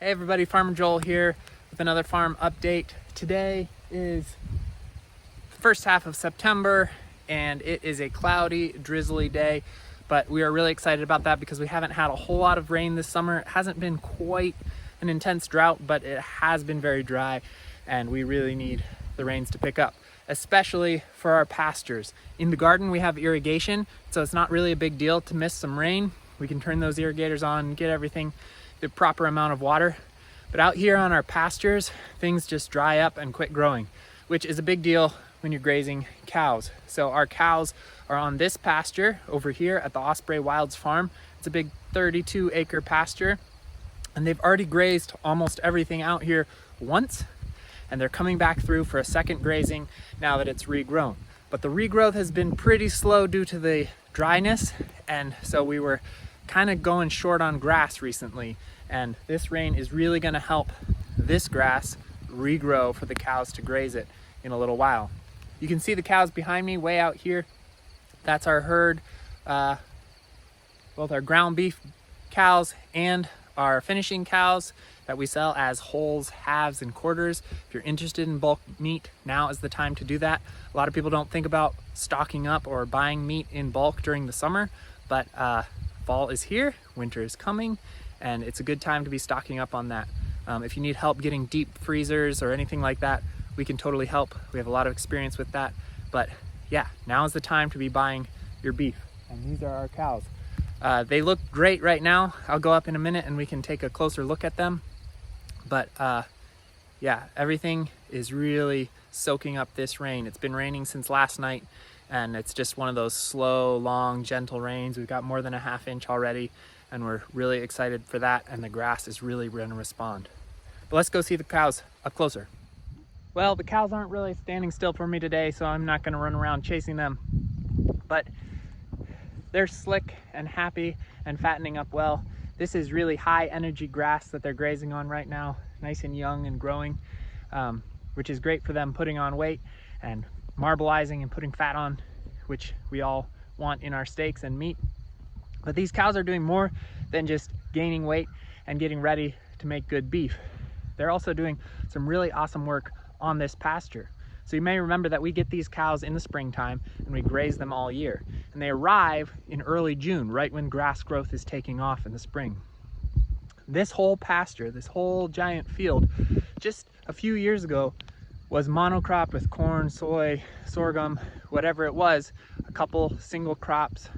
Hey everybody, Farmer Joel here with another farm update. Today is the first half of September and it is a cloudy, drizzly day, but we are really excited about that because we haven't had a whole lot of rain this summer. It hasn't been quite an intense drought, but it has been very dry and we really need the rains to pick up, especially for our pastures. In the garden we have irrigation, so it's not really a big deal to miss some rain. We can turn those irrigators on and get everything the proper amount of water. But out here on our pastures, things just dry up and quit growing, which is a big deal when you're grazing cows. So our cows are on this pasture over here at the Osprey Wilds farm. It's a big 32-acre pasture, and they've already grazed almost everything out here once, and they're coming back through for a second grazing now that it's regrown. But the regrowth has been pretty slow due to the dryness, and so we were kind of going short on grass recently, and this rain is really going to help this grass regrow for the cows to graze it in a little while. You can see the cows behind me way out here. That's our herd, both our ground beef cows and our finishing cows that we sell as wholes, halves, and quarters. If you're interested in bulk meat, now is the time to do that. A lot of people don't think about stocking up or buying meat in bulk during the summer, but fall is here, winter is coming, and it's a good time to be stocking up on that. If you need help getting deep freezers or anything like that, we can totally help. We have a lot of experience with that. But yeah, now is the time to be buying your beef. And these are our cows. They look great right now. I'll go up in a minute and we can take a closer look at them. But yeah, everything is really soaking up this rain. It's been raining since last night, and it's just one of those slow, long, gentle rains. We've got more than a ½ inch already, and we're really excited for that, and the grass is really going to respond. But let's go see the cows up closer. Well, the cows aren't really standing still for me today, so I'm not going to run around chasing them. But they're slick and happy and fattening up well. This is really high energy grass that they're grazing on right now, nice and young and growing, which is great for them putting on weight and marbleizing and putting fat on, which we all want in our steaks and meat. But these cows are doing more than just gaining weight and getting ready to make good beef. They're also doing some really awesome work on this pasture. So you may remember that we get these cows in the springtime and we graze them all year. And they arrive in early June, right when grass growth is taking off in the spring. This whole pasture, this whole giant field, just a few years ago was monocrop with corn, soy, sorghum, whatever it was, a couple single crops,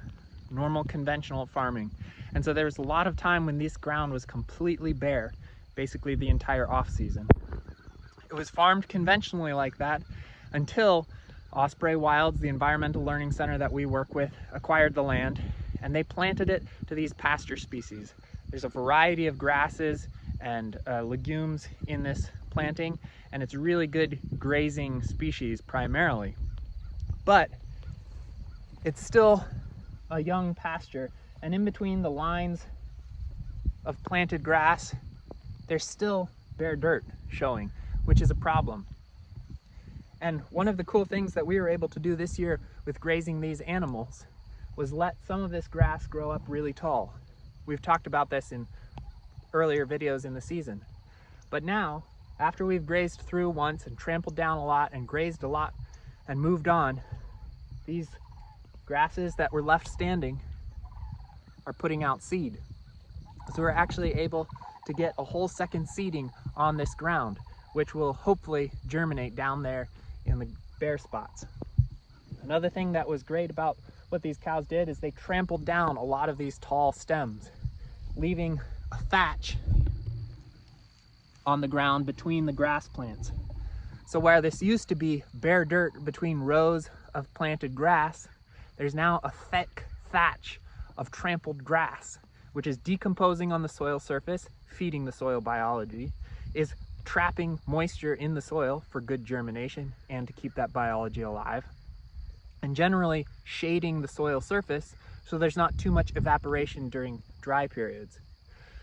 normal conventional farming. And so there was a lot of time when this ground was completely bare, basically the entire off season. It was farmed conventionally like that until Osprey Wilds, the environmental learning center that we work with, acquired the land, and they planted it to these pasture species. There's a variety of grasses and legumes in this planting, and it's really good grazing species primarily. But it's still a young pasture, and in between the lines of planted grass, there's still bare dirt showing, which is a problem. And one of the cool things that we were able to do this year with grazing these animals was let some of this grass grow up really tall. We've talked about this in earlier videos in the season. But now, after we've grazed through once and trampled down a lot and grazed a lot and moved on, these grasses that were left standing are putting out seed. So we're actually able to get a whole second seeding on this ground, which will hopefully germinate down there in the bare spots. Another thing that was great about what these cows did is they trampled down a lot of these tall stems, leaving a thatch on the ground between the grass plants. So where this used to be bare dirt between rows of planted grass, there's now a thick thatch of trampled grass, which is decomposing on the soil surface, feeding the soil biology, is trapping moisture in the soil for good germination and to keep that biology alive, and generally shading the soil surface so there's not too much evaporation during dry periods.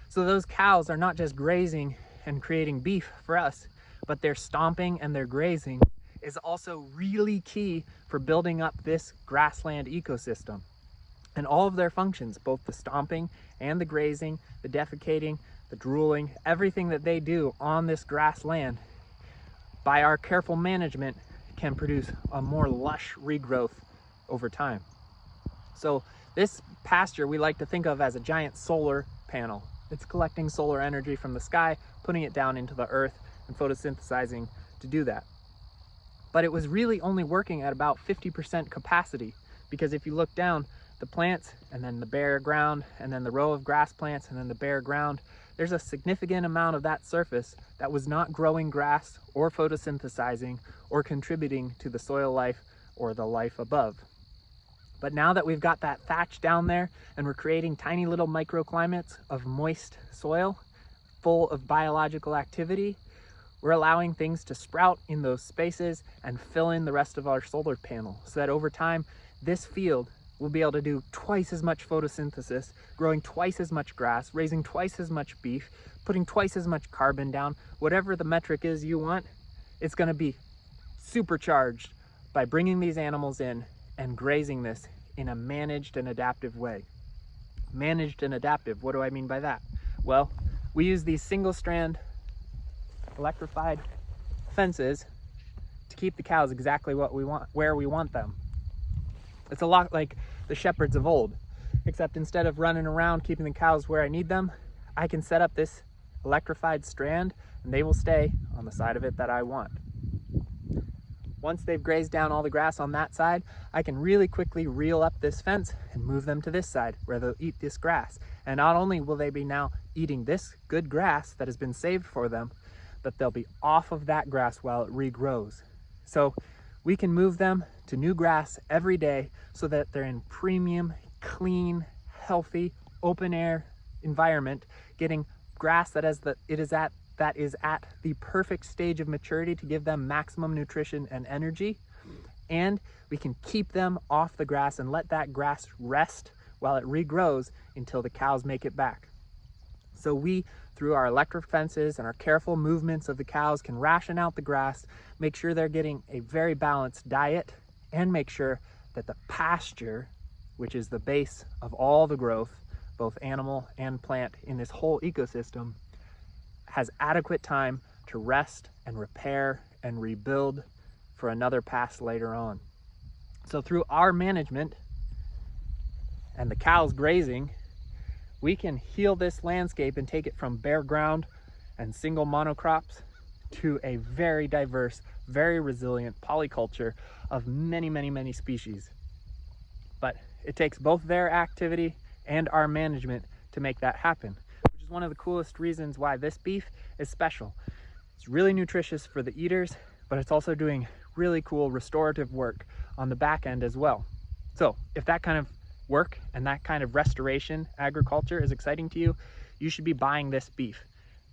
So those cows are not just grazing and creating beef for us, but their stomping and their grazing is also really key for building up this grassland ecosystem. And all of their functions, both the stomping and the grazing, the defecating, the drooling, everything that they do on this grassland, by our careful management, can produce a more lush regrowth over time. So this pasture we like to think of as a giant solar panel. It's collecting solar energy from the sky, putting it down into the earth, and photosynthesizing to do that. But it was really only working at about 50% capacity, because if you look down, the plants, and then the bare ground, and then the row of grass plants, and then the bare ground, there's a significant amount of that surface that was not growing grass or photosynthesizing or contributing to the soil life or the life above. But now that we've got that thatch down there and we're creating tiny little microclimates of moist soil full of biological activity, we're allowing things to sprout in those spaces and fill in the rest of our solar panel, so that over time this field will be able to do twice as much photosynthesis, growing twice as much grass, raising twice as much beef, putting twice as much carbon down. Whatever the metric is you want, it's going to be supercharged by bringing these animals in and grazing this in a managed and adaptive way. Managed and adaptive, what do I mean by that? Well, we use these single strand electrified fences to keep the cows exactly what we want, where we want them. It's a lot like the shepherds of old, except instead of running around keeping the cows where I need them, I can set up this electrified strand and they will stay on the side of it that I want. Once they've grazed down all the grass on that side, I can really quickly reel up this fence and move them to this side where they'll eat this grass. And not only will they be now eating this good grass that has been saved for them, but they'll be off of that grass while it regrows. So we can move them to new grass every day so that they're in premium, clean, healthy, open air environment, getting grass that is at the perfect stage of maturity to give them maximum nutrition and energy. And we can keep them off the grass and let that grass rest while it regrows until the cows make it back. So we, through our electric fences and our careful movements of the cows, can ration out the grass, make sure they're getting a very balanced diet, and make sure that the pasture, which is the base of all the growth, both animal and plant in this whole ecosystem, has adequate time to rest and repair and rebuild for another pass later on. So through our management and the cows grazing, we can heal this landscape and take it from bare ground and single monocrops to a very diverse, very resilient polyculture of many, many, many species. But it takes both their activity and our management to make that happen, which is one of the coolest reasons why this beef is special. It's really nutritious for the eaters, but it's also doing really cool restorative work on the back end as well. So if that kind of work and that kind of restoration agriculture is exciting to you, you should be buying this beef.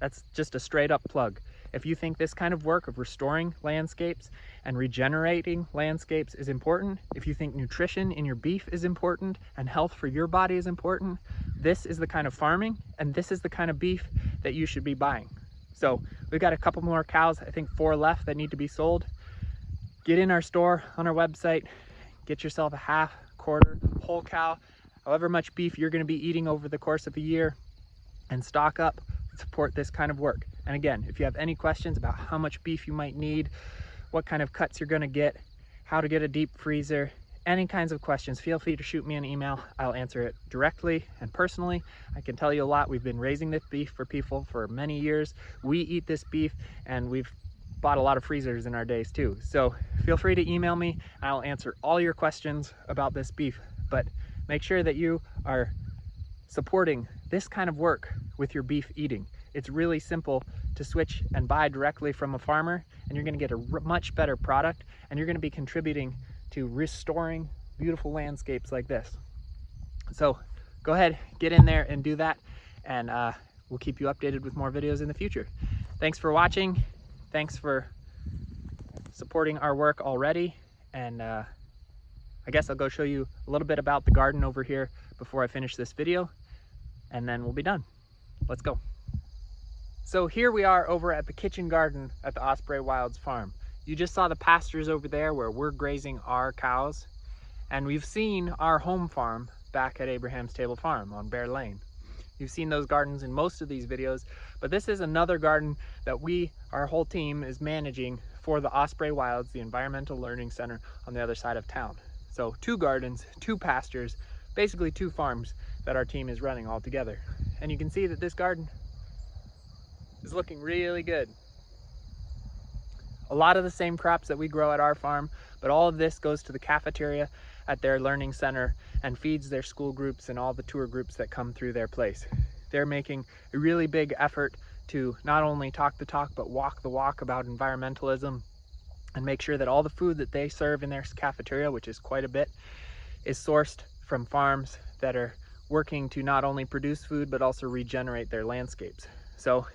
That's just a straight up plug. If you think this kind of work of restoring landscapes and regenerating landscapes is important, if you think nutrition in your beef is important and health for your body is important, this is the kind of farming and this is the kind of beef that you should be buying. So we've got a couple more cows, I think 4 left that need to be sold. Get in our store on our website, get yourself a half, quarter, whole cow, however much beef you're going to be eating over the course of a year, and stock up, support this kind of work. And again, if you have any questions about how much beef you might need, what kind of cuts you're going to get, how to get a deep freezer, any kinds of questions, feel free to shoot me an email. I'll answer it directly and personally. I can tell you a lot. We've been raising this beef for people for many years. We eat this beef and we've bought a lot of freezers in our days too. So feel free to email me. I'll answer all your questions about this beef, but make sure that you are supporting this kind of work with your beef eating. It's really simple to switch and buy directly from a farmer, and you're going to get a much better product, and you're going to be contributing to restoring beautiful landscapes like this. So go ahead, get in there and do that, and we'll keep you updated with more videos in the future. Thanks for watching. Thanks for supporting our work already, and I guess I'll go show you a little bit about the garden over here before I finish this video, and then we'll be done. Let's go. So here we are over at the kitchen garden at the Osprey Wilds farm. You just saw the pastures over there where we're grazing our cows, and we've seen our home farm back at Abraham's Table Farm on Bear Lane. You've seen those gardens in most of these videos, but this is another garden that our whole team is managing for the Osprey Wilds, the Environmental Learning Center on the other side of town. So 2 gardens, 2 pastures, basically 2 farms that our team is running all together. And you can see that this garden is looking really good. A lot of the same crops that we grow at our farm, but all of this goes to the cafeteria at their learning center and feeds their school groups and all the tour groups that come through their place. They're making a really big effort to not only talk the talk, but walk the walk about environmentalism and make sure that all the food that they serve in their cafeteria, which is quite a bit, is sourced from farms that are working to not only produce food, but also regenerate their landscapes. So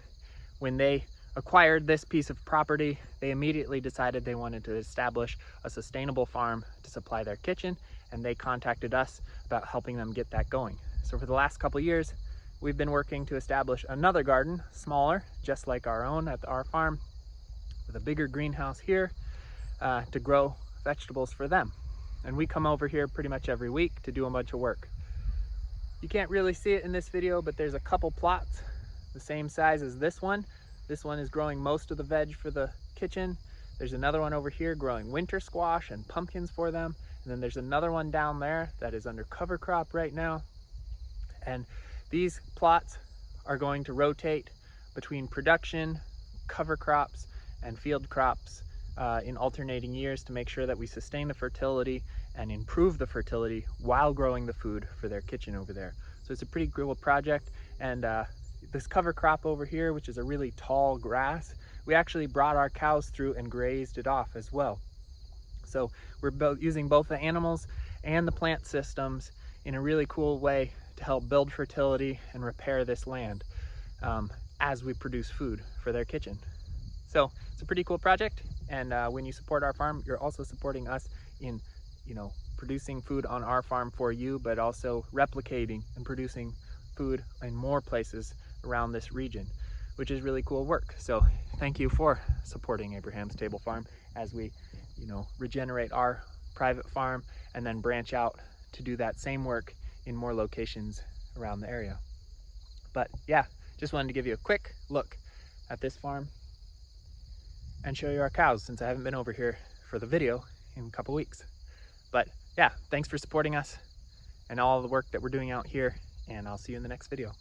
when they acquired this piece of property, they immediately decided they wanted to establish a sustainable farm to supply their kitchen, and they contacted us about helping them get that going. So for the last couple of years, we've been working to establish another garden, smaller, just like our own at our farm, with a bigger greenhouse here to grow vegetables for them. And we come over here pretty much every week to do a bunch of work. You can't really see it in this video, but there's a couple plots the same size as this one. This one is growing most of the veg for the kitchen. There's another one over here growing winter squash and pumpkins for them. And then there's another one down there that is under cover crop right now. And these plots are going to rotate between production, cover crops, and field crops in alternating years to make sure that we sustain the fertility and improve the fertility while growing the food for their kitchen over there. So it's a pretty cool project. And this cover crop over here, which is a really tall grass, we actually brought our cows through and grazed it off as well. So we're using both the animals and the plant systems in a really cool way to help build fertility and repair this land as we produce food for their kitchen. So it's a pretty cool project, and when you support our farm, you're also supporting us in, producing food on our farm for you, but also replicating and producing food in more places around this region, which is really cool work. So thank you for supporting Abraham's Table Farm as we, regenerate our private farm and then branch out to do that same work in more locations around the area. But yeah, just wanted to give you a quick look at this farm and show you our cows, since I haven't been over here for the video in a couple weeks. But yeah, thanks for supporting us and all the work that we're doing out here, and I'll see you in the next video.